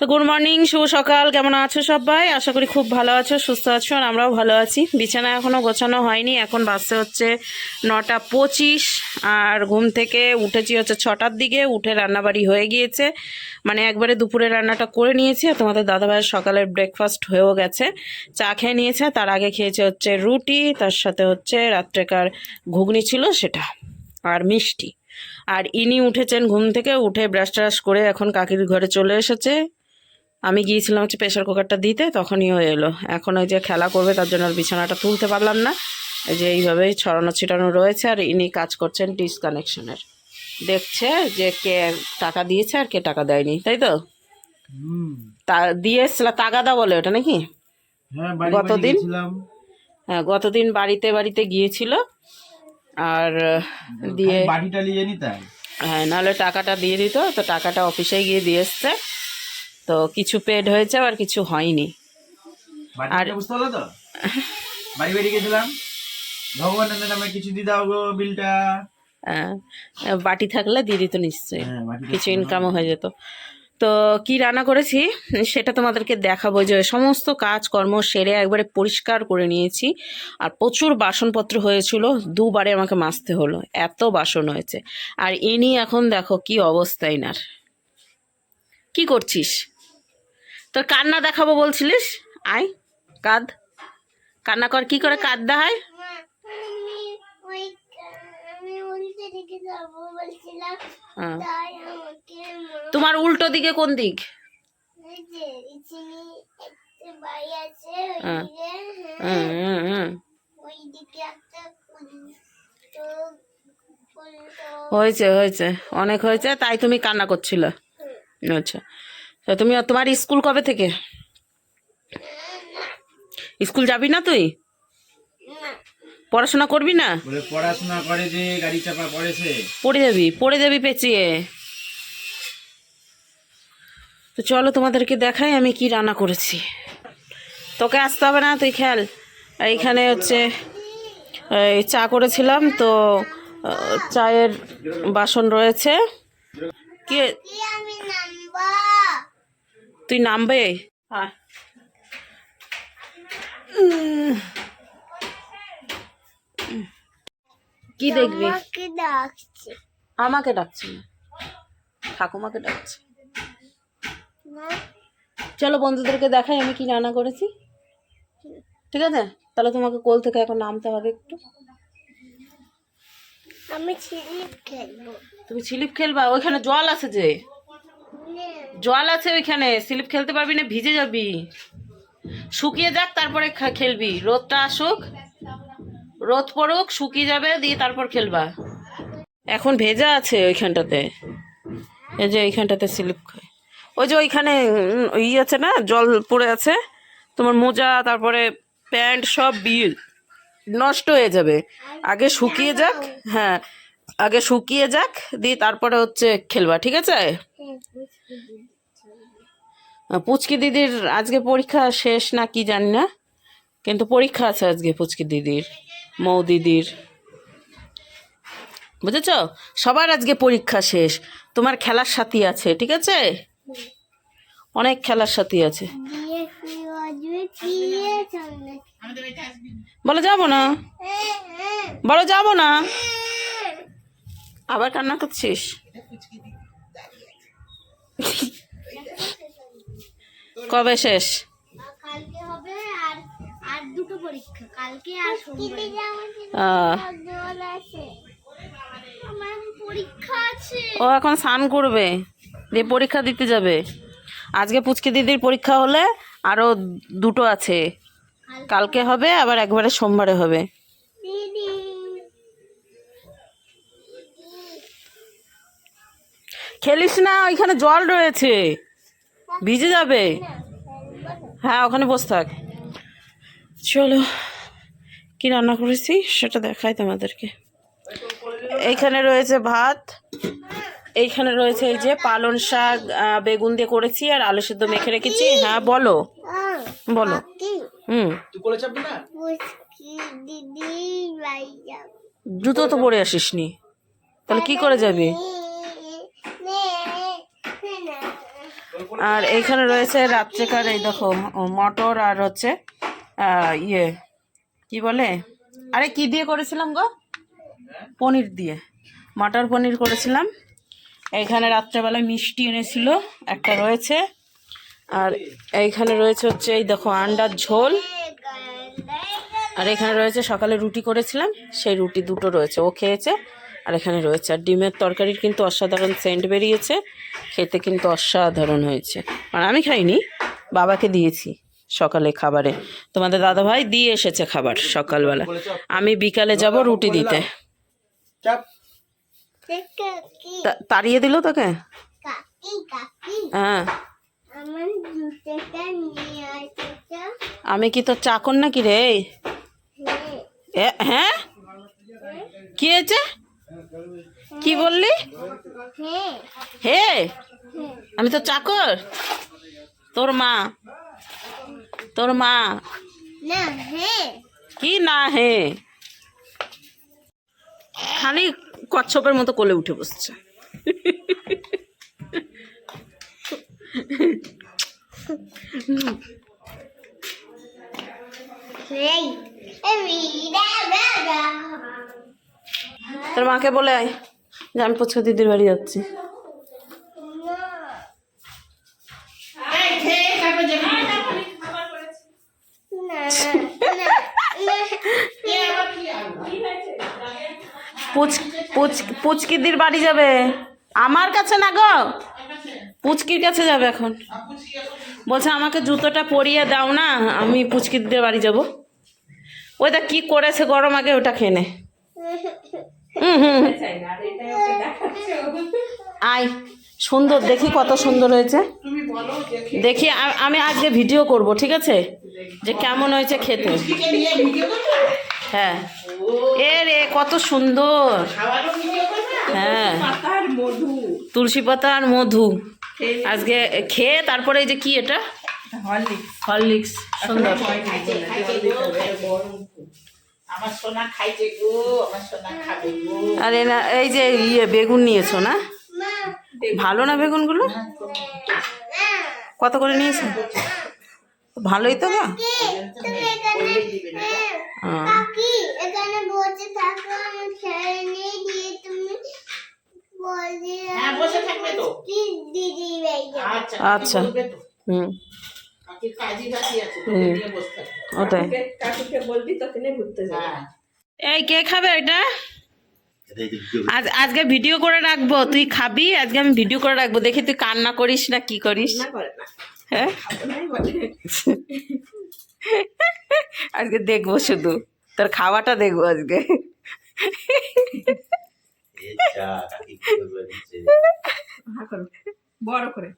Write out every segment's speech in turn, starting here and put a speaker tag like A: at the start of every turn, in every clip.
A: তো good morning, শুভ সকাল। কেমন আছো সবাই? আশা করি খুব ভালো আছো, সুস্থ আছো, আর আমরাও ভালো আছি। বিছানা এখনও গোছানো হয়নি, এখন বাজতে হচ্ছে 9:25। আর ঘুম থেকে উঠেছি হচ্ছে 6টার দিকে। উঠে রান্নাবাড়ি হয়ে গিয়েছে, মানে একবারে দুপুরে রান্নাটা করে নিয়েছি। আর তোমাদের দাদাভাইয়ের সকালের ব্রেকফাস্ট হয়েও গেছে, চা খেয়ে নিয়েছে। তার আগে খেয়েছে হচ্ছে রুটি, তার সাথে হচ্ছে রাত্রেকার ঘুগনি ছিল সেটা, আর মিষ্টি। আর ইনি উঠেছেন ঘুম থেকে, উঠে ব্রাশ ট্রাশ করে এখন কাকির ঘরে চলে এসেছে। আমি গিয়েছিলাম হচ্ছে প্রেশার কুকারটা দিতে, তখনই ও এলো। এখন ওই যে খেলা করবে, তার জন্য আর বিছানাটা তুলতে পারলাম না। এই যে এইভাবেই ছড়ানো ছিটানো রয়েছে। আর ইনি কাজ করছেন ডিস কানেকশনের, দেখছে যে কে টাকা দিয়েছে আর কে টাকা দেয়নি, তাই তো? তা দিয়ে এসছিল, তাগাদা বলে ওটা নাকি? গতদিন, হ্যাঁ গতদিন বাড়িতে বাড়িতে গিয়েছিল আর দিয়ে
B: বাড়িটা নিয়ে নিতাম।
A: হ্যাঁ, নাহলে টাকাটা দিয়ে দিত। তো টাকাটা অফিসে গিয়ে দিয়ে এসছে। তো কিছু পেড হয়েছে আর কিছু হয়নি।
B: আর বুঝতে পারলো তো, বাড়ি বাড়ি গেছিলাম, ভগবানের নামে কিছু দিয়ে দাও গো বিলটা।
A: বাটি থাকলে দিয়ে দিত নিশ্চয়ই,
B: হ্যাঁ,
A: কিছু ইনকামও হয়ে যেত। তো কি রান্না করেছি সেটা তোমাদেরকে দেখাবো। যে সমস্ত কাজকর্ম সেরে একবারে পরিষ্কার করে নিয়েছি। আর প্রচুর বাসনপত্র হয়েছিল, দুবারে আমাকে মাজতে হলো, এত বাসন হয়েছে। আর ইনি এখন দেখো কি অবস্থা ইনার। কি করছিস? তোর কান্না দেখাবো বলছিলিস, আয় কাঁদ, কান্না কর। কি করে কাঁদতে হয়? তোমার উল্টো দিকে কোন দিক? হয়েছে হয়েছে, অনেক হয়েছে, তাই তুমি কান্না করছিলে। আচ্ছা, তো তুমি, তোমার স্কুল কবে থেকে? স্কুল যাবি না তুই? পড়াশোনা করবি না?
B: পড়াশোনা করে যে গাড়ি চাপা পড়েছে,
A: পড়ে যাবি পেঁচিয়ে। তো চলো তোমাদেরকে দেখাই আমি কি রান্না করেছি। তোকে আসতে হবে না, তুই খেল। এইখানে হচ্ছে চা করেছিলাম, তো চায়ের বাসন রয়েছে। কি তুই নামবে? হ্যাঁ, কি দেখবি? আমাকে ডাকছি না, ঠাকুমাকে ডাকছি। চলো বন্ধুদেরকে দেখাই আমি কি রান্না করেছি, ঠিক আছে? তাহলে তোমাকে কোল থেকে এখন নামতে হবে একটু।
C: আমি ছিলিপ খেলবো।
A: তুমি স্লিপ খেলবা? ওইখানে জল আছে, যে জল আছে ওইখানে, স্লিপ খেলতে পারবি না, ভিজে যাবি। শুকিয়ে যাক তারপরে খেলবি, রোদটা আসুক, রোদ পড়ুক, শুকিয়ে যাবে, দিয়ে তারপর খেলবা। এখন ভেজা আছে ওইখানটাতে, এই যে এইখানটাতে স্লিপ খায়। ওই যে ওইখানে আছে না, জল পড়ে আছে। তোমার মোজা তারপরে প্যান্ট সব বিল নষ্ট হয়ে যাবে। আগে শুকিয়ে যাক, হ্যাঁ আগে শুকিয়ে যাক, দিয়ে তারপরে হচ্ছে খেলবা, ঠিক আছে? পুচকি দিদির আজকে পরীক্ষা শেষ না কি জানি না, কিন্তু পরীক্ষা আছে আজকে পুচকি দিদির, মৌ দিদির, বুঝেছ? সবার আজকে পরীক্ষা শেষ। তোমার খেলার সাথী আছে, ঠিক আছে? অনেক খেলার সাথী আছে। বলো যাবো না, বলো যাবো না, আবার কান্না করছিস? কবে শেষ?
C: কালকে হবে, আর দুটো পরীক্ষা, কালকে আর সোমবার। আমার পরীক্ষা আছে।
A: ও এখন স্নান করবে, দিয়ে পরীক্ষা দিতে যাবে। আজকে পুচকি দিদির পরীক্ষা হলে আরো দুটো আছে, কালকে হবে, আবার একবারে সোমবারে হবে। খেলিস না, ওইখানে জল রয়েছে, ভিজে যাবে। হ্যাঁ ওখানে বসে থাক। চলো কি রান্না করেছি সেটা দেখাই তোমাদেরকে। এইখানে রয়েছে ভাত, এইখানে রয়েছে এই যে পালং শাক বেগুন দিয়ে করেছি, আর আলু সেদ্ধ মেখে রেখেছি। হ্যাঁ বলো, বলো। জুতো তো পরে আসিসনি, তাহলে কি করে যাবি? আর এইখানে রয়েছে রাত্রেকার এই দেখো মটর আর হচ্ছে ইয়ে কি বলে, আরে কি দিয়ে করেছিলাম গো, পনির দিয়ে, মটর পনির করেছিলাম। এইখানে রাত্রেবেলায় মিষ্টি এনেছিল একটা রয়েছে, আর এইখানে রয়েছে হচ্ছে এই দেখো আন্ডার ঝোল, আর এখানে রয়েছে সকালে রুটি করেছিলাম সেই রুটি দুটো রয়েছে, ও খেয়েছে। আর এখানে রয়েছে আর ডিমের তরকারির কিন্তু অসাধারণ সেন্ট বেরিয়েছে, খেতে কিন্তু অসাধারণ হয়েছে। আর আমি খাইনি, বাবাকে দিয়েছি সকালে খাবারে, তোমাদের দাদাভাই দিয়ে এসেছে খাবার সকালবেলা, আমি বিকালে যাব রুটি দিতে।
B: চাপ।
A: তাড়িয়ে দিল তোকে?
C: কাকি কাকি
A: হ্যাঁ,
C: আমার জুতোটা নিয়ে আসো তো।
A: আমি কি তোর চাকর নাকি রে? হ্যাঁ, কি হয়েছে, কি বললি?
C: হ্যাঁ
A: হে, আমি তো চাকর, তোর মা, তোর মা
C: না হ্যাঁ
A: কি না হে, খালি কচ্ছপের মতো কোলে উঠে বসছে।
C: এই বাবা
A: তোর মাকে বলে আয় যে আমি পুচকু দিদির বাড়ি যাচ্ছি। পুচকিদির বাড়ি যাবে, আমার কাছে না গো, পুচকির কাছে যাবে এখন। বলছে আমাকে জুতোটা পরিয়ে দাও না, আমি পুচকিদের বাড়ি যাব। ওই দেখ কি করেছে গরম, আগে ওটা খেয়ে নে। আয়, সুন্দর দেখি, কত সুন্দর হয়েছে দেখি। আমি আজকে ভিডিও করব, ঠিক আছে, যে কেমন হয়েছে খেতে। হ্যাঁ, এ রে কত সুন্দর, হ্যাঁ তুলসী পাতা আর মধু। আজকে খেয়ে তারপরে এই যে কি এটা, হরলিক্স, সুন্দর।
D: আমার সোনা খাইছে গো, আমার সোনা খাবে গো।
A: আর এনা এই যে ইয়ে বেগুন নিয়েছো না, ভালো না বেগুনগুলো? কত করে নিয়েছো? ভালোই তো গা।
C: কাকি এখানে বসে থাকো, আমি ছেড়ে নিয়ে দিয়ে তুমি বলবে
D: হ্যাঁ, বসে থাকবে তো।
C: কি দিদি ভাইয়া
D: আচ্ছা
A: আচ্ছা।
D: বলবে তো।
A: হুম,
D: কাকির কাজই বাকি আছে, তোকে
A: হুম।
D: নিয়ে বসে থাকবে।
A: ওটাই।
E: কাকুকে বলবি তোকে নিয়ে ঘুরতে যাবে।
D: হ্যাঁ।
A: এই কে খাবে এটা? আজকে ভিডিও করে রাখবো, তুই খাবি, আজকে আমি ভিডিও করে রাখবো, দেখি তুই কান্না করিস না কি করিস।
E: না করে না,
A: হ্যাঁ,
E: খাবো নাই বলে।
A: আজকে দেখবো, শুধু তোর খাওয়াটা দেখবো আজকে।
E: হা করো, বড় করে।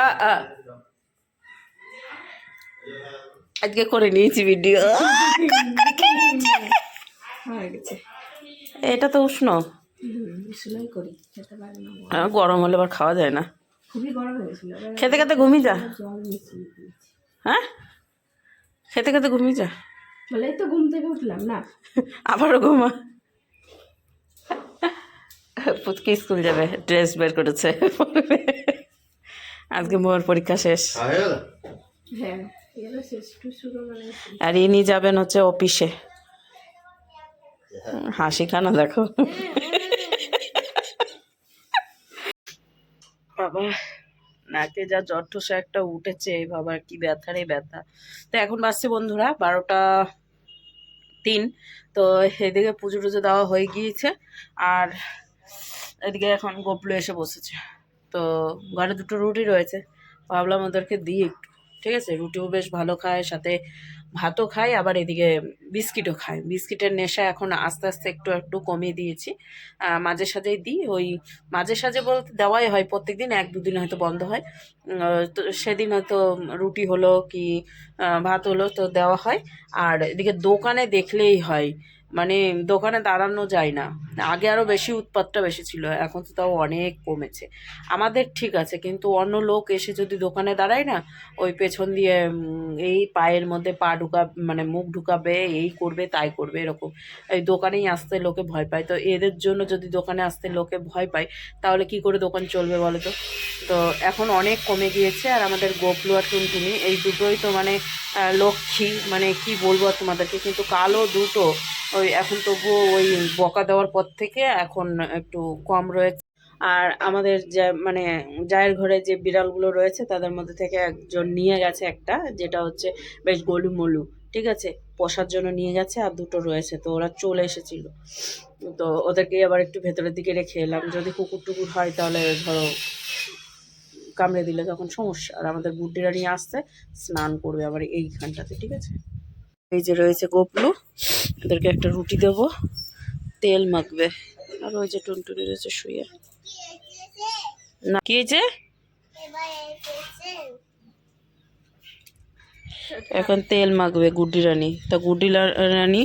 A: আ, আ। আজকে করে নিয়েছি ভিডিও।
E: হয়ে গেছে।
A: এটা তো উষ্ণ,
E: সেলাই করি, খেতে পারে না।
A: গরম হলে আবার খাওয়া যায় না।
E: খুবই গরম হয়েছিল,
A: খেতে খেতে ঘুমিয়ে যা।
E: জল মিশিয়ে দিয়েছি।
A: হ্যাঁ, খেতে খেতে ঘুমিয়ে যা,
E: বলেই তো ঘুম থেকে উঠলাম না।
A: আবারও ঘুমা। পুচকি স্কুল যাবে, ড্রেস বের করেছে। আজকে মোর পরীক্ষা শেষ,
E: হ্যাঁ, এগুলো শেষ টু শুরু মানে।
A: আর ইনি যাবেন হচ্ছে অফিসে। হাসি খানা দেখো বাবা, নাকে যা জ্বর ঠোসা একটা উঠেছে বাবা, কি ব্যথা রে ব্যথা। তো এখন বাজছে বন্ধুরা 12টা 3। তো এদিকে পুজো টুজো দেওয়া হয়ে গিয়েছে, আর এদিকে এখন গোপলু এসে বসেছে। তো ঘরে দুটো রুটি রয়েছে, ভাবলাম ওদেরকে দিই একটু, ঠিক আছে। রুটিও বেশ ভালো খায়, সাথে ভাতও খায়, আবার এদিকে বিস্কিটও খায়। বিস্কিটের নেশা এখন আস্তে আস্তে একটু একটু কমিয়ে দিয়েছি, মাঝে সাঝেই দিই। ওই মাঝে সাঝে বলতে দেওয়াই হয়, প্রত্যেকদিন 1-2 দিন হয়তো বন্ধ হয়। তো সেদিন হয়তো রুটি হলো কি ভাত হলো তো দেওয়া হয়। আর এদিকে দোকানে দেখলেই হয়, মানে দোকানে দাঁড়ানো যায় না। আগে আরও বেশি উৎপাতটা বেশি ছিল, এখন তো তাও অনেক কমেছে। আমাদের ঠিক আছে, কিন্তু অন্য লোক এসে যদি দোকানে দাঁড়ায় না, ওই পেছন দিয়ে এই পায়ের মধ্যে পা মানে মুখ ঢুকাবে, এই করবে তাই করবে, এরকম। এই দোকানেই আসতে লোকে ভয় পায়। তো এদের জন্য যদি দোকানে আসতে লোকে ভয় পায়, তাহলে কি করে দোকান চলবে বলো তো? তো এখন অনেক কমে গিয়েছে। আর আমাদের গোপলু আর টুনটুনি এই দুটোই তো মানে লক্ষ্মী, মানে কি বলবো আর তোমাদেরকে, কিন্তু কালো দুটো ওই এখন তবুও ওই বকা দেওয়ার পর থেকে এখন একটু কম রয়েছে। আর আমাদের যে মানে জায়ের ঘরে যে বিড়ালগুলো রয়েছে তাদের মধ্যে থেকে একজন নিয়ে গেছে একটা, যেটা হচ্ছে বেশ গোলুমলু, ঠিক আছে, পোষার জন্য নিয়ে গেছে। আর দুটো রয়েছে, তো ওরা চলে এসেছিল, তো ওদেরকে আবার একটু ভেতরের দিকে রেখে এলাম। যদি কুকুর টুকুর হয় তাহলে ধরো কামড়ে দিলে তখন সমস্যা। আর আমাদের বুদ্ধিরা নিয়ে আসতে স্নান করবে আবার এইখানটাতে, ঠিক আছে। এই যে রয়েছে গোপলু, ওদেরকে একটা রুটি দেবো, তেল মাখবে। আর ওই যে টুনটুনি রয়েছে শুয়ে। না কি হয়েছে?
C: এবার এসেছে।
A: এখন তেল মাখবে গুড্ডি রানী। তা গুড্ডি রানী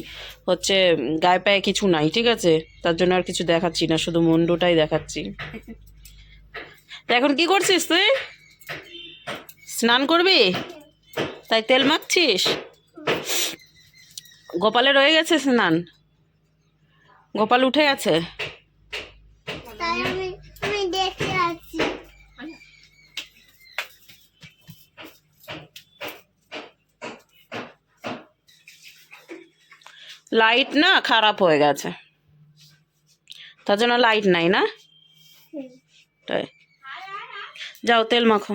A: হচ্ছে গায়ে পায়ে কিছু নাই, ঠিক আছে, তার জন্য আর কিছু দেখাচ্ছি না, শুধু মুন্ডুটাই দেখাচ্ছি। তা এখন কি করছিস তুই? স্নান করবি তাই তেল মাখছিস? গোপালে রয়ে গেছে স্নান, গোপাল উঠে গেছে।
C: তাই আমি আমি দেখতে আছি।
A: লাইট না খারাপ হয়ে গেছে, তার জন্য লাইট নাই না, তাই যাও তেল মাখো।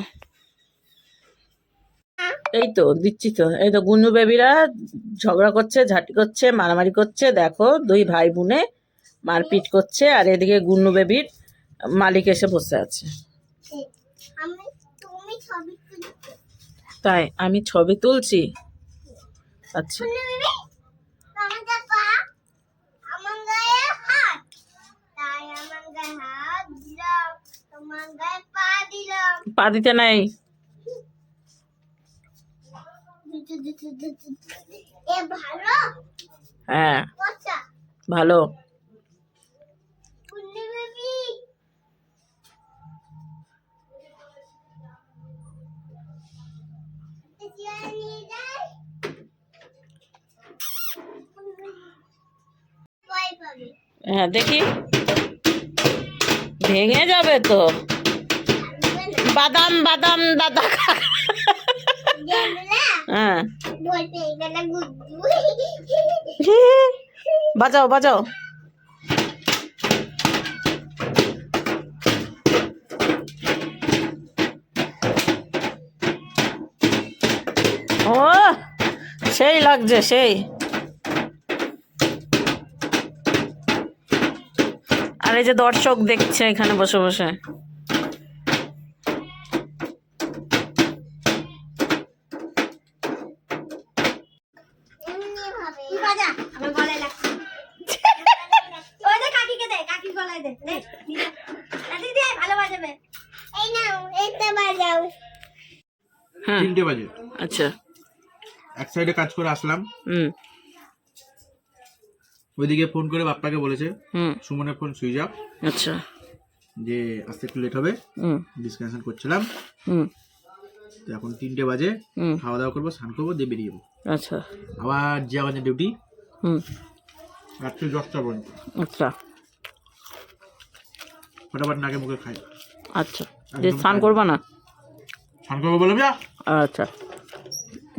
A: এই তো দিচ্ছি তো, এই তো গুনু বেবিরা ঝগড়া করছে, ঝাঁটি করছে, মারামারি করছে, দেখো দুই ভাই বোনে মারপিট করছে। আর এদিকে গুনু বেবির মালিক এসে বসে আছে।
C: আমি তুমি ছবি তুলছো।
A: তাই আমি ছবি তুলছি, আচ্ছা।
C: আমাদের পা আমার গায়ে হাত, তাই আমার গায়ে হাত দিলাম, তোমার গায়ে পা দিলাম।
A: পা দিতে নাই।
C: এ ভালো
A: হ্যাঁ
C: কথা।
A: ভালো।
C: কুন্নি বেবি নিয়ে যাই ভয় পাবে।
A: হ্যাঁ দেখি, ভেঙে যাবে তো। বাদাম বাদাম দাদা খা। হ্যাঁ
C: ভয় পেয়ে গেলে গুড্ডু।
A: বাজাও বাজাও। ও সেই লাগছে সেই। আর এই যে দর্শক দেখছে এখানে বসে বসে।
C: এমনি ভাবে বাজা আমার গলায় লাগছে। ওই যে কাকিকে দে, কাকি গলায় দে, দে কাকি দে, ভালো বাজাবে। এই নাও এটা বাজাও।
A: হ্যাঁ
B: 3টে বাজে,
A: আচ্ছা।
B: এক সাইডে কাজ করে আসলাম,
A: হুম
B: ওইদিকে ফোন করে বাপ্পাকে বলেছে
A: হুম
B: সুমনের ফোন সুইচ অফ,
A: আচ্ছা
B: যে আসতে একটু লেট হবে,
A: হুম
B: ডিসকাশন করছিলাম।
A: হুম
B: তো এখন 3টে বাজে,
A: হুম
B: খাওয়া দাওয়া করবো, স্নান করবো, দিয়ে বেরিয়ে যাবো।
A: আচ্ছা
B: আবার যে আমাদের ডিউটি
A: হুম
B: রাত্রি 10টা পর্যন্ত,
A: আচ্ছা
B: ফটাফট নাকে মুখে খাই।
A: আচ্ছা, যে স্নান করবা না?
B: স্নান করবো বললাম যা।
A: আচ্ছা,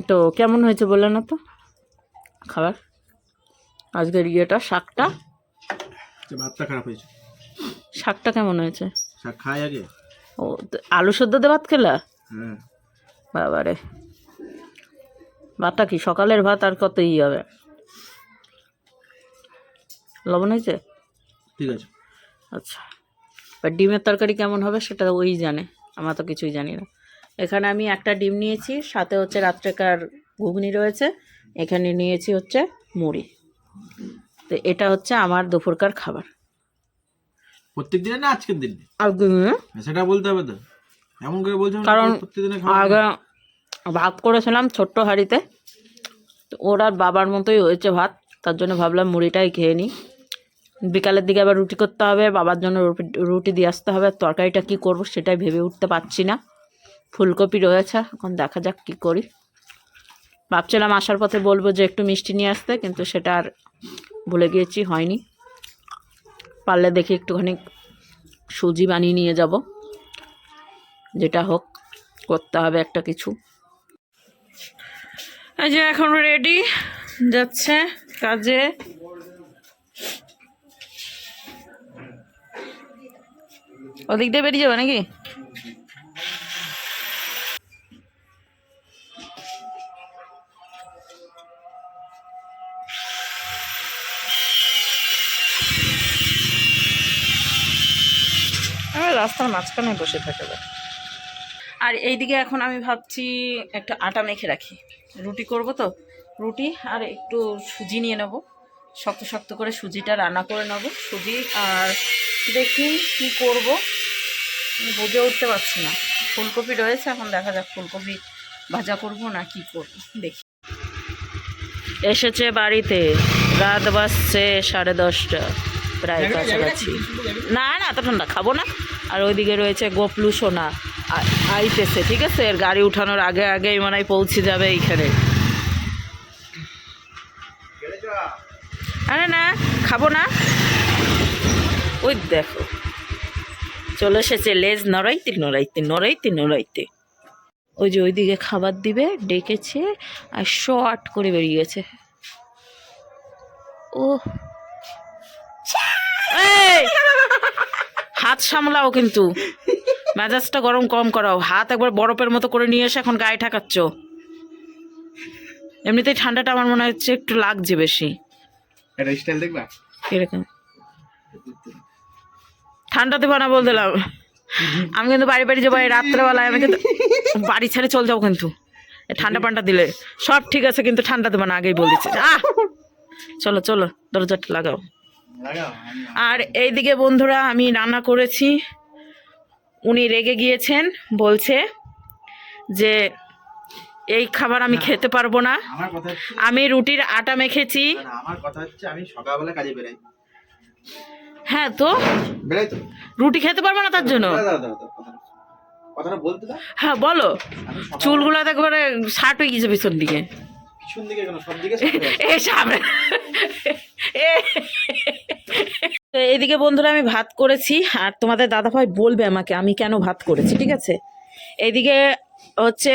A: তো কেমন হয়েছে বললে না তো খাবার আজকের ইয়েটা, শাকটা?
B: ভাতটা খারাপ হয়েছে।
A: শাকটা কেমন হয়েছে?
B: শাক খাই আগে।
A: ও আলু সেদ্ধ দিয়ে ভাত খেলা?
B: হ্যাঁ
A: বাবারে, ভাতটা কি সকালের ভাত? আর কত ই হবে? লবণ হয়েছে?
B: ঠিক আছে।
A: আচ্ছা, এবার ডিমের তরকারি কেমন হবে সেটা ওই জানে, আমরা তো কিছুই জানি না। এখানে আমি একটা ডিম নিয়েছি, সাথে হচ্ছে রাত্রেকার ঘুগনি রয়েছে, এখানে নিয়েছি হচ্ছে মুড়ি। তো এটা হচ্ছে আমার দুপুরকার খাবার।
B: প্রত্যেক দিনে না আজকের দিন?
A: আজকে
B: সেটা বলতে হবে তো, এমন করে বলছো
A: কারণ
B: প্রত্যেক দিনে খাওয়া।
A: আগে ভাত করেছিলাম ছোট্ট হাঁড়িতে, তো ওর আর বাবার মতোই হয়েছে ভাত, তার জন্য ভাবলাম মুড়িটাই খেয়ে নিই। বিকালের দিকে আবার রুটি করতে হবে, বাবার জন্য রুটি দিয়ে আসতে হবে। তরকারিটা কি করব সেটাই ভেবে উঠতে পারছি না। ফুলকপি রয়েছে, এখন দেখা যাক কি করি। ভাবছিলাম আসার পথে বলবো যে একটু মিষ্টি নিয়ে আসতে, কিন্তু সেটা আর ভুলে গিয়েছি, হয়নি। পারলে দেখি একটুখানি সুজি বানিয়ে নিয়ে যাব, যেটা হোক করতে হবে একটা কিছু। এই যে এখন রেডি, যাচ্ছে কাজে। ওদিক দিয়ে বেরিয়ে যাবে নাকি? রাস্তার মাঝখানে বসে থাকে। আর এইদিকে এখন আমি ভাবছি একটা আটা মেখে রাখি, রুটি করব তো। রুটি আর একটু সুজি নিয়ে নেব, শক্ত শক্ত করে সুজিটা রান্না করে নেব। সুজি আর দেখি কি করব, বুঝে উঠতে পারছি না। ফুলকপি রয়েছে, এখন দেখা যাক ফুলকপি ভাজা করব না কি করব, দেখি। এসেছে বাড়িতে, রাত বাজছে 10:30, প্রায় কাছাকাছি। না না, এত ঠান্ডা খাবো না। আর ওইদিকে রয়েছে গোপলু সোনা আইতেছে, ঠিক আছে? এর গাড়ি উঠানোর আগে আগেই মনে হয় পৌঁছে যাবে এইখানে। আরে না, খাবো না। ওই দেখো চলে এসেছে, লেজ নড়াইতে নড়াইতে নড়াইতে নড়াইতে। ওই যে ওইদিকে খাবার দিবে ডেকেছে, আর শর্ট করে বেরিয়ে গেছে। ও এই, হাত সামলাও কিন্তু, মেজাজটা গরম কম করাও। হাত একবার বরফের মতো করে নিয়ে এসে এখন গায়ে ঠাকাচ্ছ। এমনিতেই ঠান্ডাটা আমার মনে হচ্ছে একটু লাগছে বেশি।
B: এটা স্টাইল দেখবা
A: এরকম ঠান্ডা দেবো না বল দিলাম। আমি কিন্তু বাড়ি বাড়ি যাবো এই রাত্রেবেলায়, আমি কিন্তু বাড়ি ছেড়ে চলে যাবো কিন্তু ঠান্ডা পান্ডা দিলে। সব ঠিক আছে কিন্তু ঠান্ডা দেবো না, আগেই বল দিচ্ছে। চলো চলো, দরজাটা লাগাও। আর এইদিকে বন্ধুরা আমি রান্না করেছি, উনি রেগে গিয়েছেন, বলছে যে এই খাবার আমি খেতে পারবো না।
B: আমার কথা হচ্ছে,
A: আমি রুটির আটা মেখেছি।
B: আমার কথা হচ্ছে আমি সকালবেলা কাজে বেরাই।
A: হ্যাঁ তো
B: বেরাই তো,
A: রুটি খেতে পারবো না তার জন্য?
B: কথাটা বলতে দাও।
A: হ্যাঁ বলো।
B: আমি সকালবেলা-
A: চুলগুলো একবারে শার্ট হয়ে গেছে পিছন দিকে।
B: পিছন দিকে কেন, সব দিকে
A: এ সামনে। তো এইদিকে বন্ধুরা আমি ভাত করেছি, আর তোমাদের দাদাভাই বলবে আমাকে আমি কেন ভাত করেছি, ঠিক আছে? এইদিকে হচ্ছে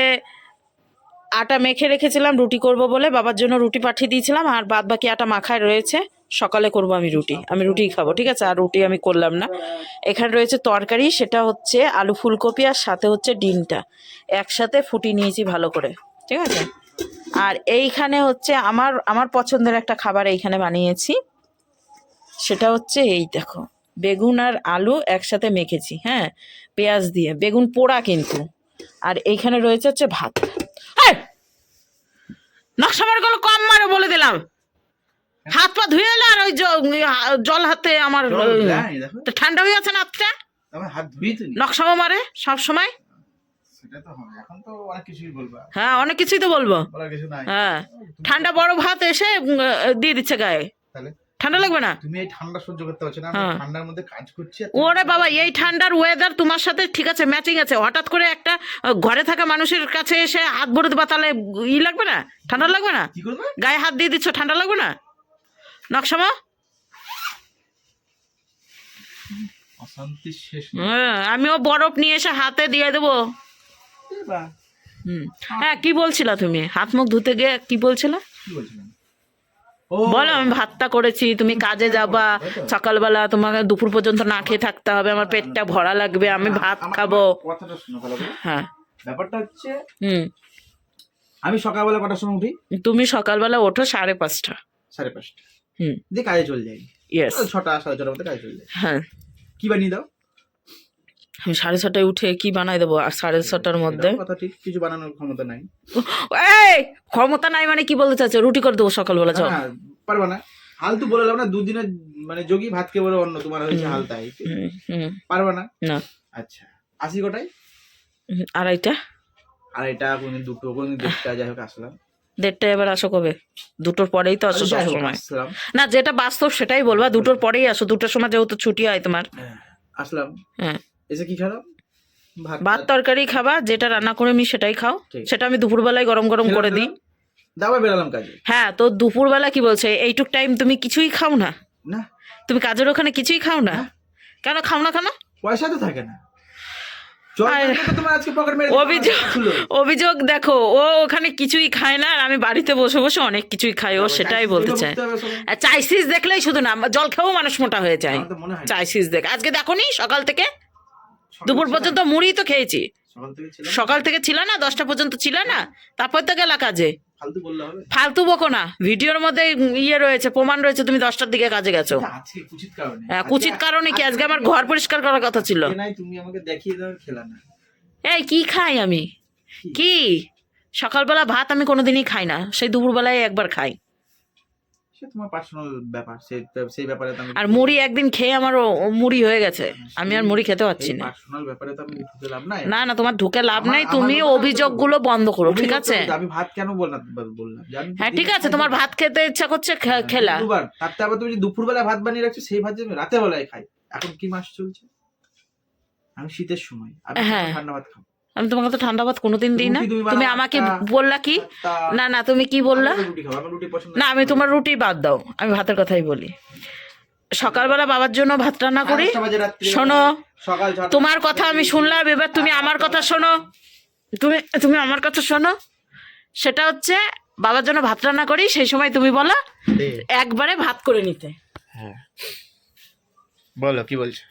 A: আটা মেখে রেখেছিলাম রুটি করব বলে, বাবার জন্য রুটি পাঠিয়ে দিয়েছিলাম, আর বাদ বাকি আটা মাখায় রয়েছে। সকালে করব আমি রুটি, আমি রুটিই খাবো, ঠিক আছে? আর রুটি আমি করলাম না। এখানে রয়েছে তরকারি, সেটা হচ্ছে আলু ফুলকপি, আর সাথে হচ্ছে ডিমটা একসাথে ফুটিয়ে নিয়েছি ভালো করে, ঠিক আছে? আর এইখানে হচ্ছে আমার আমার পছন্দের একটা খাবার এইখানে বানিয়েছি, সেটা হচ্ছে এই দেখো, বেগুন আর আলু একসাথে মেখেছি, হ্যাঁ, পেঁয়াজ দিয়ে, বেগুন পোড়া কিন্তু। আর এইখানে রয়েছে হচ্ছে ভাত। নকশা মারগুলো কম মারো বলে দিলাম। হাত পা ধুয়ে এলে, আর ওই জল হাতে আমার তো ঠান্ডা হয়ে আছে না হাতটা।
B: আমার হাত ধুই তো নি।
A: নকশামা মারে সব সময়।
B: সেটা তো হবে, এখন তো অনেক কিছুই বলবা।
A: হ্যাঁ অনেক কিছুই তো বলবো।
B: বলার কিছু নাই।
A: হ্যাঁ, ঠান্ডা বড় ভাত এসে দিয়ে দিচ্ছে গায়ে,
B: তাহলে
A: ঠান্ডা লাগবে না?
B: তুমি এই ঠান্ডা সহ্য করতে পারছো না, আমি
A: হ্যাঁ।
B: ঠান্ডার মধ্যে কাজ করছি। আর
A: ওরে বাবা, এই ঠান্ডার ওয়েদার তোমার সাথে ঠিক আছে, ম্যাচিং আছে। হঠাৎ করে একটা ঘরে থাকা মানুষের কাছে এসে হাত ভরে দেবা, তাহলে ই লাগবে না? ঠান্ডা লাগবে না?
B: কি করবে?
A: গায়ে হাত দিয়ে দিচ্ছ, ঠান্ডা লাগবে না? নকশামা
B: অশান্তি শেষ
A: আমিও বরফ নিয়ে এসে হাতে দিয়ে দেবো।
B: বাহ,
A: হ্যাঁ, কি বলছিলা তুমি? হাত মুখ ধুতে গিয়ে কি বলছিলা?
B: কি বলছিলাম?
A: বলো। আমি ভাতটা করেছি, তুমি কাজে যাবা, সকালবেলা তোমাকে দুপুর পর্যন্ত না খেয়ে থাকতে হবে, আমার পেটটা ভরা লাগবে, আমি ভাত খাবো।
B: কথাটা শোনো ভালো করে।
A: হ্যাঁ,
B: ব্যাপারটা হচ্ছে
A: হুম,
B: আমি সকালবেলা কটার সময় উঠি?
A: তুমি সকালবেলা ওঠো 5:30।
B: 5:30
A: হুম,
B: দিয়ে কাজে চলে যাই।
A: ইয়েস,
B: 6টা 6:30 মধ্যে কাজে চলে যাই।
A: হ্যাঁ।
B: কি বানিয়ে দাও?
A: আমি 6:30টায় উঠে কি বানাই দেবো? আর 6:30টার মধ্যে
B: এটাও কথা ঠিক, কিছু বানানোর ক্ষমতা নাই।
A: এই ক্ষমতা নাই মানে কি বলতে চাচ্ছ? রুটি করে দেবো সকালবেলা, চল।
B: হ্যাঁ, পারবা না। হালতু বলে লাভ না, দুদিনের মানে যোগী ভাত কে বলে অন্য, তোমার হয়েছে হালতাই।
A: হুম, হুম,
B: পারবা না?
A: না।
B: আচ্ছা, 80 কটায়?
A: 2:30।
B: আর এটা কোনদিন 2টো, কোনদিন 1টা, যাই হোক আসলাম।
A: 1:30টায় এবার আসো কবে? 2টোর পরেই তো আসো
B: যাই হোক,
A: সবসময়।
B: আসলাম
A: না, যেটা বাস্তব সেটাই বলবা, 2টোর পরেই আসো, 2টোর সময় যেহেতু ছুটি হয় তোমার।
B: আসলাম
A: হ্যাঁ,
B: এসে কি খেলাম,
A: ভাত তরকারি খাবা, যেটা রান্না করে আমি সেটাই খাও।
B: ঠিক।
A: সেটা আমি দুপুরবেলায় গরম গরম করে দিই।
B: দাবার বেরালাম কাজে।
A: হ্যাঁ, তো দুপুরবেলা কি বলছে, এইটুক টাইম তুমি কিছুই খাও না?
B: না,
A: তুমি কাজের ওখানে কিছুই খাও না? কেন খাও না কেন?
B: পয়সা তো থাকে না। চল
A: আর
B: তো তোমার আজকে পকেট মেরে
A: অভিযোগ দেখো, ও ওখানে কিছুই খায় না আর আমি বাড়িতে বসে বসে অনেক কিছুই খাই, ও সেটাই বলতে চায়। আর চাইছিস দেখলেই শুধু না, জল খেয়েও মানুষ মোটা হয়ে যায়।
B: আমার তো মনে হয়
A: চাইছিস দেখ, আজকে দেখো নি সকাল থেকে দুপুর পর্যন্ত মুড়ি তো খেয়েছি।
B: সকাল থেকে ছিল,
A: সকাল থেকে ছিল না, 10টা পর্যন্ত ছিল না, তারপর তো গেলা কাজে।
B: ফালতু বললে হবে?
A: ফালতু বকো না, ভিডিওর মধ্যে ইয়ে রয়েছে, প্রমাণ রয়েছে, তুমি 10টার দিকে কাজে গেছো।
B: আজকে কুচিত কারণে।
A: হ্যাঁ, কুচিত কারণে কি? আজকে আমার ঘর পরিষ্কার করার কথা ছিল।
B: নাই, তুমি আমাকে দেখিয়ে দাও, খেলা না।
A: এই কি খাই আমি? কি সকালবেলা ভাত আমি কোনোদিনই খাই না, সেই দুপুরবেলায় একবার খাই।
B: সে তোমার পার্সোনাল ব্যাপার, সেই ব্যাপারে তো আমি
A: আর মুড়ি একদিন খেয়ে আমার মুড়ি হয়ে গেছে, আমি আর মুড়ি খেতে পারছি না।
B: পার্সোনাল ব্যাপারে তো আমি ঢুকে লাভ নাই।
A: না না, তোমার ঢুকে লাভ নাই,
B: আমার
A: তুমি
B: ব্যাপারে
A: অভিযোগগুলো বন্ধ করো, ঠিক আছে?
B: আমি ভাত কেন বললাম জানি তো,
A: হ্যাঁ ঠিক আছে, তোমার ভাত খেতে ইচ্ছা করছে, খেলা।
B: দুবার, তারপরে আবার তুমি যে দুপুরবেলা ভাত বানিয়ে রাখছো, সেই ভাত যে আমি রাতে বেলায় খাই। এখন কি মাস চলছে? আমি শীতের সময়, আমি
A: হ্যাঁ।
B: ঠান্ডা ভাত খাবো।
A: আমি তোমাকে তো ঠান্ডা ভাত কোনোদিন দিই না।
B: রুটি
A: তুমি
B: বানাও
A: আমাকে
B: একটা,
A: বললা কি? না না, তুমি কি বললা?
B: আমি রুটি খাবো, আমার রুটি পছন্দ।
A: না, আমি তোমার রুটি বাদ দাও, আমি ভাতের কথাই বলি। সকালবেলা বাবার জন্য ভাত রান্না করি।
B: 5টা বাজে রাত্রে,
A: শোনো,
B: সকাল 6টা।
A: তোমার কথা আমি শুনলাম, এবার তুমি আমার কথা শোনো। তুমি আমার কথা শোনো। সেটা হচ্ছে, বাবার জন্য ভাত রান্না করি, সেই সময় তুমি বলো একবারে ভাত করে নিতে।
B: হ্যাঁ, বলো কি বলছো?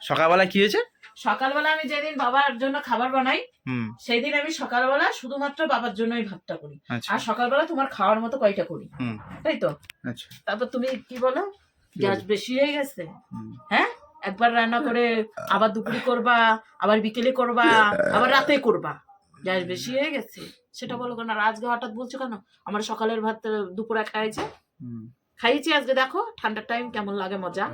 B: সকালবেলা কি হয়েছে?
A: সকালবেলা আমি যেদিন বাবার জন্য খাবার বানাই,
B: হুম,
A: সেই দিন আমি সকালবেলা শুধুমাত্র বাবার জন্যই ভাতটা করি।
B: আচ্ছা।
A: আর সকালবেলা তোমার খাওয়ার মতো কয়টা করি,
B: হুম,
A: তাই তো?
B: আচ্ছা।
A: তারপর তুমি কি বলো, গ্যাস বেশি হয়ে গেছে।
B: হুম।
A: হ্যাঁ, একবার রান্না করে আবার দুপুরে করবা, আবার বিকেলে করবা, আবার রাতে করবা, গ্যাস বেশি হয়ে গেছে সেটা বলো কেন? আর আজকে হঠাৎ বলছো কেন আমার সকালের ভাত দুপুর একটা হয়েছে?
B: হুম।
A: খাইয়েছি আজকে, দেখো ঠান্ডার টাইম কেমন লাগে, মজা।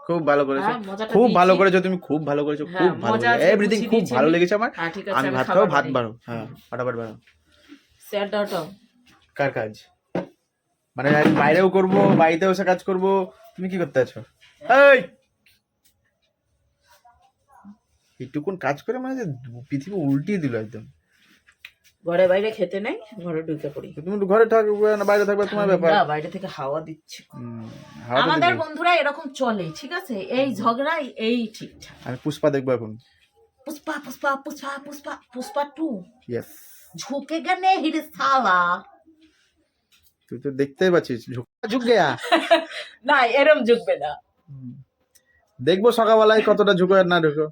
B: খুব ভালো করেছো,
A: হ্যাঁ, মজাটা
B: খুব ভালো
A: দিয়েছি।
B: করেছো তুমি, খুব ভালো করেছো,
A: হ্যাঁ,
B: খুব ভালো,
A: মজা আছে,
B: এভরিথিং
A: বুঝিয়ে
B: খুব
A: দিয়েছি
B: ভালো
A: আমি।
B: লেগেছে আমার।
A: হ্যাঁ ঠিক আছে,
B: আমি ভাত
A: খাবার
B: খাবো, ভাত
A: বানাই।
B: বাড়ো। হ্যাঁ, ফটাফট বাড়ো।
A: স্যার দাওটাও
B: কার কাজ? মানে আমি বাইরেও করব, বাড়িতেও এসে কাজ করব, তুমি কি করতে আছো? এই একটুকুন কাজ করে মানে যে পৃথিবী উল্টিয়ে দিল একদম।
A: ঘরে বাইরে খেতে নেই, ঘরে ঢুকে পড়ি।
B: তুমি একটু ঘরে থাকবে না বাইরে থাকবে তোমার ব্যাপার।
A: ঠান্ডা, বাইরে থেকে হাওয়া দিচ্ছে।
B: হাওয়া তো
A: আমাদের
B: দিবে।
A: বন্ধুরা এরকম চলে, ঠিক আছে? এই ঝগড়াই এই ঠিকঠাক।
B: আমি পুষ্পা দেখবো এখন।
A: पुष्पा पुष्पा पुष्पा पुष्पा पुष्पा 2
B: ইয়েস,
A: झुकेगा नहीं रे साला।
B: তুই তো দেখতেই পাচ্ছিস, ঝুঁক গেয়া।
A: না, এরম ঝুকবে না।
B: দেখবো সকালবেলায় কতটা ঝুঁকো আর না ঢুকো।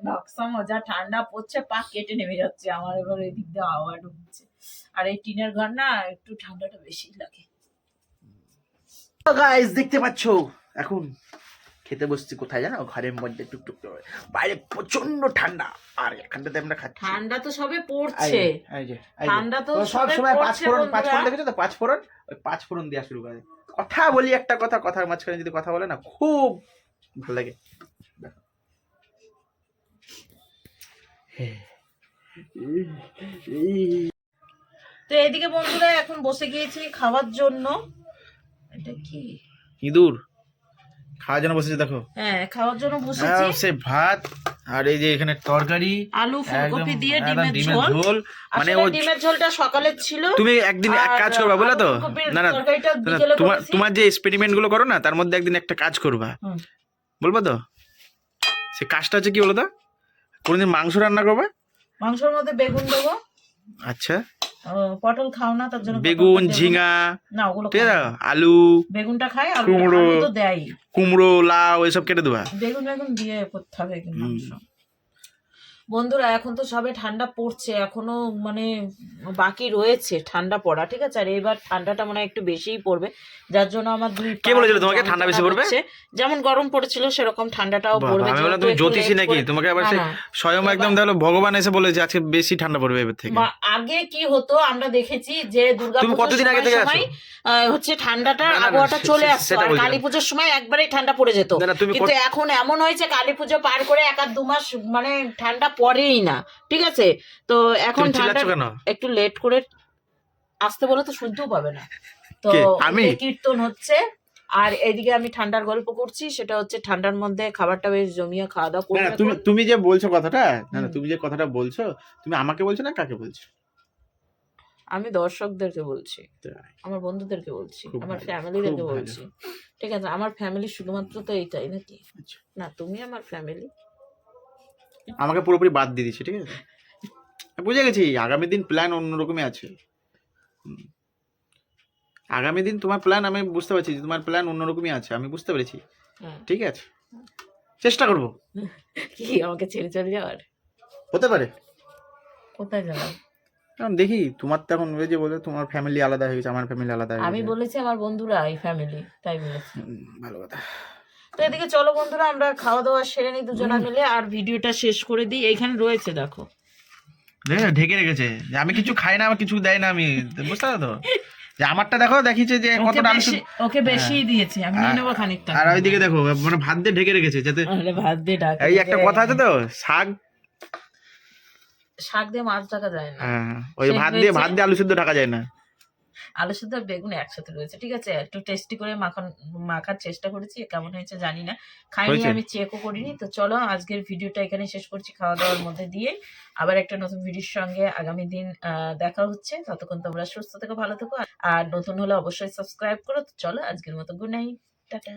A: নকশা মজা, ঠান্ডা পড়ছে, পা কেটে নেমে যাচ্ছে আমার, এবার এই দিক দিয়ে হাওয়া ঢুকছে। আর এই টিনের ঘর না, একটু ঠান্ডাটা বেশি লাগে।
B: তো গাইস দেখতে পাচ্ছো, এখন খেতে বসছি কোথায় জানো? ঘরের মধ্যে টুকটুক করে, বাইরে প্রচন্ড ঠান্ডা, আর এখানটাতে আমরা খাচ্ছি।
A: ঠান্ডা তো সবে পড়ছে,
B: এই যে
A: ঠান্ডা তো
B: সব
A: সবে
B: সময়
A: পড়ছে
B: পাঁচ ফোড়ন
A: বন্ধুরা।
B: দেখেছো তো? ওই 5 ফোড়ন দেওয়া শুরু করে। কথা বলি একটা কথা, কথার মাঝখানে যদি কথা বলে না, খুব ভালো লাগে।
A: তো এইদিকে বন্ধুরা এখন বসে গিয়েছি খাওয়ার জন্য। এটা কি?
B: ইঁদুর খাওয়ার জন্য বসেছে দেখো।
A: হ্যাঁ, খাওয়ার জন্য বসেছি।
B: সে ভাত, আর এই যে এখানে তরকারি,
A: আলু ফুলকপি দিয়ে
B: একদম
A: ডিমের ঝোল।
B: মানে
A: আসলে
B: ও
A: ডিমের ঝোলটা সকালে ছিল।
B: তুমি একদিন এক
A: আর
B: কাজ করবা বলে তো,
A: আলু ফুলকপির
B: না না
A: তরকারিটা
B: না,
A: বিকেলে
B: তোমার
A: করেছি।
B: তোমার যে এক্সপেরিমেন্ট গুলো করো না, তার মধ্যে একদিন একটা কাজ করবা,
A: হুম।
B: বলবো তো? সে কাজটা হচ্ছে কি বলো তো? কোনদিন মাংস রান্না করবা,
A: মাংসের মধ্যে বেগুন দেবো।
B: আচ্ছা,
A: পটল খাও না, তার জন্য
B: বেগুন,
A: পটলটা দেবো।
B: ঝিঙা,
A: না, ওগুলো
B: ঠিক
A: খাই
B: আছে,
A: না।
B: আলু,
A: বেগুনটা খাই, আর
B: কুমড়ো,
A: আলু তো দেয়।
B: কুমড়ো, লাউ এসব কেটে দেবা।
A: বেগুন দিয়ে করতে হবে কিন্তু মাংস। বন্ধুরা এখন তো সবে ঠান্ডা পড়ছে, এখনো মানে বাকি রয়েছে ঠান্ডা পড়া, ঠিক আছে? আর এবার ঠান্ডাটা মনে হয় একটু বেশিই পড়বে, যার জন্য আমার
B: কে বলেছিল তোমাকে ঠান্ডা বেশি পড়বে?
A: যেমন গরম পড়েছিল সেরকম ঠান্ডাটাও পড়বে।
B: আমি বললাম তুমি জ্যোতিষী নাকি, তোমাকে আবার সে স্বয়ং একদম দেখলো ভগবান এসে বলেছে আজকে বেশি ঠান্ডা পড়বে এবার থেকে।
A: আগে কি হতো আমরা দেখেছি যে
B: তুমি কতদিন আগে থেকে
A: সময় হচ্ছে ঠান্ডাটা আবহাওয়াটা চলে আসতো, আর কালী পুজোর সময় একবারেই ঠান্ডা পড়ে যেত। কিন্তু এখন এমন হয়েছে কালী পুজো পার করে 1-2 মাস মানে ঠান্ডা পড়েই না, ঠিক আছে? তো এখন ঠান্ডা একটু লেট করে আসতে বলে তো শুনতেও পাবে না। তো
B: কে? আমি?
A: ওদিকে কীর্তন হচ্ছে আর এদিকে আমি ঠান্ডার গল্প করছি। সেটা হচ্ছে ঠান্ডার মধ্যে খাবারটা বেশ জমিয়ে খাওয়া দাওয়া
B: না
A: করবে
B: না, তুমি
A: এখন।
B: তুমি যে বলছো কথাটা, না না,
A: হুম।
B: তুমি যে কথাটা বলছো, তুমি আমাকে বলছো না কাকে বলছো?
A: আমি দর্শকদেরকে বলছি,
B: তাই,
A: আমার বন্ধুদেরকে বলছি,
B: খুব
A: আমার
B: ভালো,
A: ফ্যামিলিদেরকে
B: খুব ভালো।
A: বলছি। ঠিক আছে, আমার ফ্যামিলি শুধুমাত্র তো এইটাই নাকি?
B: আচ্ছা,
A: না, তুমি আমার ফ্যামিলি।
B: আমাকে পুরোপুরি বাদ দিয়ে দিচ্ছে, ঠিক আছে? বুঝে গেছি, আগামী দিন প্ল্যান অন্যরকমই আছে। হুম। আগামী দিন তোমার প্ল্যান আমি বুঝতে পারছি যে তোমার প্ল্যান অন্যরকমই আছে, আমি বুঝতে পেরেছি।
A: হ্যাঁ।
B: ঠিক আছে, চেষ্টা করব।
A: কি আমাকে ছেড়ে চলে যাওয়ার?
B: হতে পারে,
A: কোথায় যাওয়ার?
B: কারণ দেখি তোমার তো এখন ওই যে বলে তোমার ফ্যামিলি আলাদা হয়ে গেছে, আমার ফ্যামিলি আলাদা হয়ে
A: আমি
B: গেছে।
A: বলেছি আমার বন্ধুরা এই ফ্যামিলি, তাই বলেছি।
B: ভালো কথা।
A: তো এদিকে চলো বন্ধুরা, আমরা খাওয়া দাওয়া সেরে নিই দুজনা মিলে আর ভিডিওটা শেষ করে দিই। এইখানে রয়েছে দেখো।
B: ঢেকে রেখেছে যে আমি কিছু খাই না, আমার কিছু দেয় না, আমি বুঝতে পারো তো যে আমারটা দেখো, দেখিছে যে কতটা আলু সিদ্ধ।
A: ওকে বেশি দিয়েছি, আমি নিয়ে নেবো খানিকটা।
B: আর ওইদিকে দেখো মানে ভাত দিয়ে ঢেকে রেখেছে যাতে,
A: আরে ভাত দিয়ে ডাক।
B: এই একটা কথা আছে তো, শাক,
A: শাক দিয়ে মাছ ঢাকা যায় না।
B: ওই
A: সেই
B: ভাত
A: হয়েছে।
B: দিয়ে আলু সিদ্ধ ঢাকা যায় না।
A: আলু সিদ্ধ আর বেগুন একসাথে রয়েছে। ঠিক আছে, একটু টেস্টি করে মাখার চেষ্টা করেছি, কেমন হয়েছে জানি না, খাইনি,
B: হয়েছে?
A: আমি চেকও করিনি। তো চলো আজকের ভিডিওটা এখানে শেষ করছি খাওয়া দাওয়ার মধ্যে দিয়ে। আবার একটা নতুন ভিডিওর সঙ্গে আগামী দিন দেখা হচ্ছে। ততক্ষণ তোমরা সুস্থ থেকো, ভালো থেকো, আর নতুন হলে অবশ্যই সাবস্ক্রাইব করো। তো চলো আজকের মতো গুড নাইট, টাটা।